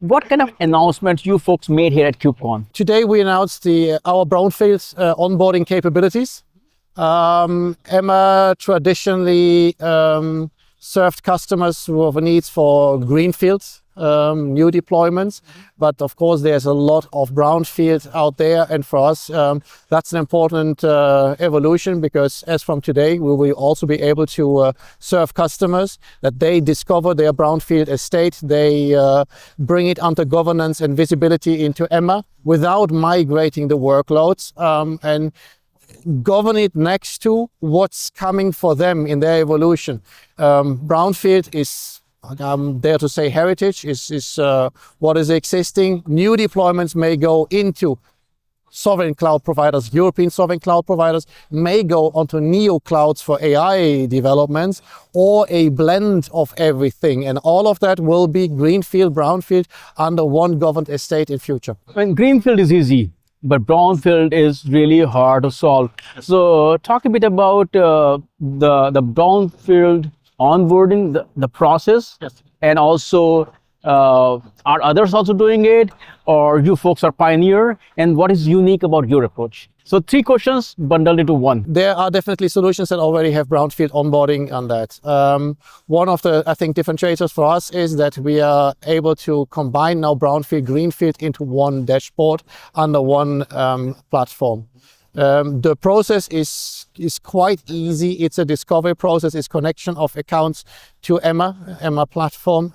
What kind of announcements you folks made here at KubeCon? Today we announced our Brownfield onboarding capabilities. Emma traditionally served customers who have needs for Greenfield, new deployments, but of course there's a lot of Brownfield out there, and for us that's an important evolution, because as from today we will also be able to serve customers that they discover their Brownfield estate, they bring it under governance and visibility into Emma without migrating the workloads, and govern it next to what's coming for them in their evolution. Brownfield is, dare to say, heritage, is what is existing. New deployments may go into sovereign cloud providers, European sovereign cloud providers, may go onto neo clouds for AI developments, or a blend of everything. And all of that will be Greenfield, Brownfield under one governed estate in future. I mean, Greenfield is easy, but Brownfield is really hard to solve. So talk a bit about the Brownfield onboarding, the process, and also are others also doing it, or you folks are pioneer, and what is unique about your approach? So 3 questions bundled into one. There are definitely solutions that already have Brownfield onboarding on that. One of the, I think, differentiators for us is that we are able to combine now Brownfield, Greenfield into one dashboard under one platform. The process is quite easy. It's a discovery process. It's connection of accounts to Emma platform,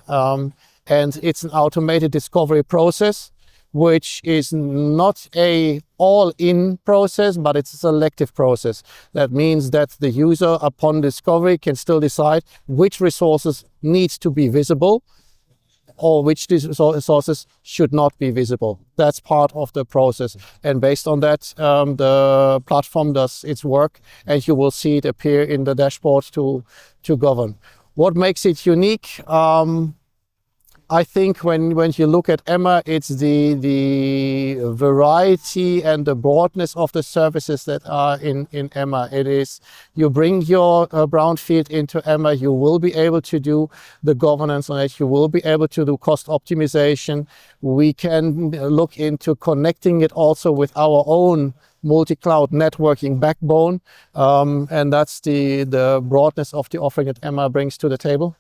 and it's an automated discovery process, which is not a all-in process, but it's a selective process. That means that the user, upon discovery, can still decide which resources need to be visible or which resources should not be visible. That's part of the process. And based on that, the platform does its work, and you will see it appear in the dashboard to govern. What makes it unique? I think when you look at Emma, it's the variety and the broadness of the services that are in Emma. It is, you bring your Brownfield into Emma, you will be able to do the governance on it, you will be able to do cost optimization. We can look into connecting it also with our own multi-cloud networking backbone, and that's the broadness of the offering that Emma brings to the table.